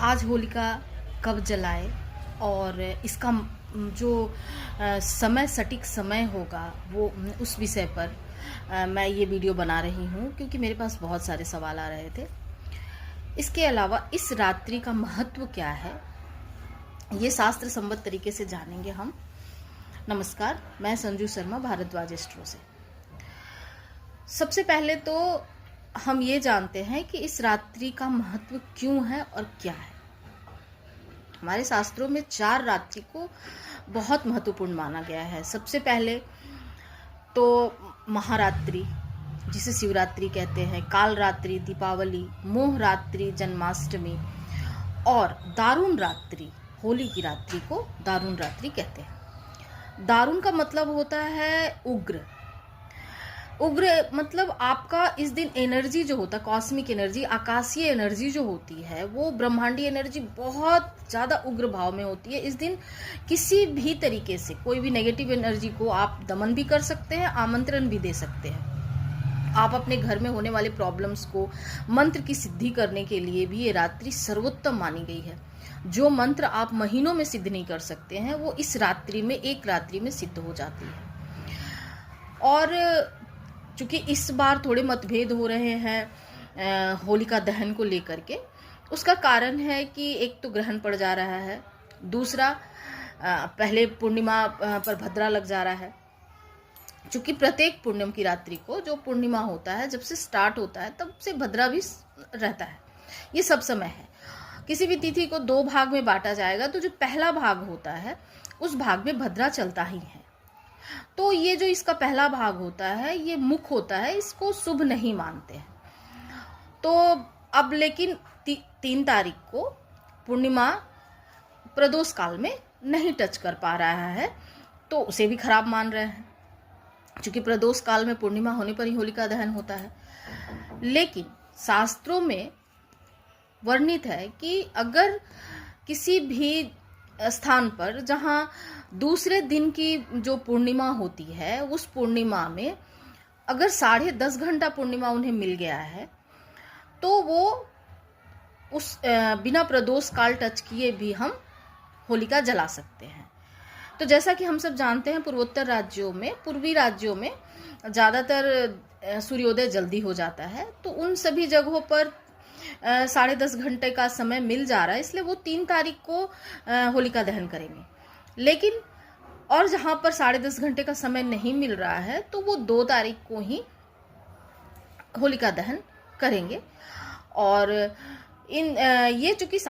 आज होलिका कब जलाए और इसका जो समय सटीक समय होगा वो उस विषय पर मैं ये वीडियो बना रही हूँ क्योंकि मेरे पास बहुत सारे सवाल आ रहे थे। इसके अलावा इस रात्रि का महत्व क्या है ये शास्त्र सम्मत तरीके से जानेंगे हम। नमस्कार, मैं संजू शर्मा भारद्वाज एस्ट्रो से। सबसे पहले तो हम ये जानते हैं कि इस रात्रि का महत्व क्यों है और क्या है। हमारे शास्त्रों में 4 रात्रि को बहुत महत्वपूर्ण माना गया है। सबसे पहले तो महारात्रि, जिसे शिवरात्रि कहते हैं, काल रात्रि, दीपावली, मोह रात्रि, जन्माष्टमी और दारुण रात्रि, होली की रात्रि को दारुण रात्रि कहते हैं। दारुण का मतलब होता है उग्र। उग्र मतलब आपका इस दिन एनर्जी जो होता है, कॉस्मिक एनर्जी, आकाशीय एनर्जी जो होती है, वो ब्रह्मांडीय एनर्जी बहुत ज़्यादा उग्र भाव में होती है। इस दिन किसी भी तरीके से कोई भी नेगेटिव एनर्जी को आप दमन भी कर सकते हैं, आमंत्रण भी दे सकते हैं। आप अपने घर में होने वाले प्रॉब्लम्स को मंत्र की सिद्धि करने के लिए भी ये रात्रि सर्वोत्तम मानी गई है। जो मंत्र आप महीनों में सिद्ध नहीं कर सकते हैं वो इस रात्रि में, एक रात्रि में सिद्ध हो जाती है। और चूँकि इस बार थोड़े मतभेद हो रहे हैं होलिका दहन को लेकर के, उसका कारण है कि एक तो ग्रहण पड़ जा रहा है, दूसरा पहले पूर्णिमा पर भद्रा लग जा रहा है। चूँकि प्रत्येक पूर्णिमा की रात्रि को जो पूर्णिमा होता है, जब से स्टार्ट होता है तब से भद्रा भी रहता है। ये सब समय है। किसी भी तिथि को 2 भाग में बांटा जाएगा तो जो पहला भाग होता है उस भाग में भद्रा चलता ही है। तो ये जो इसका पहला भाग होता है ये मुख होता है, इसको शुभ नहीं मानते हैं। तो अब लेकिन 3 तारीख को पूर्णिमा प्रदोष काल में नहीं टच कर पा रहा है तो उसे भी खराब मान रहे हैं, क्योंकि प्रदोष काल में पूर्णिमा होने पर ही होलिका दहन होता है। लेकिन शास्त्रों में वर्णित है कि अगर किसी भी स्थान पर जहाँ दूसरे दिन की जो पूर्णिमा होती है, उस पूर्णिमा में अगर 10.5 घंटा पूर्णिमा उन्हें मिल गया है तो वो उस बिना प्रदोष काल टच किए भी हम होलिका जला सकते हैं। तो जैसा कि हम सब जानते हैं, पूर्वोत्तर राज्यों में, पूर्वी राज्यों में ज़्यादातर सूर्योदय जल्दी हो जाता है, तो उन सभी जगहों पर 10.5 घंटे का समय मिल जा रहा है, इसलिए वो 3 तारीख को होलिका दहन करेंगे। लेकिन और जहाँ पर 10.5 घंटे का समय नहीं मिल रहा है तो वो 2 तारीख को ही होलिका दहन करेंगे। और ये चूंकि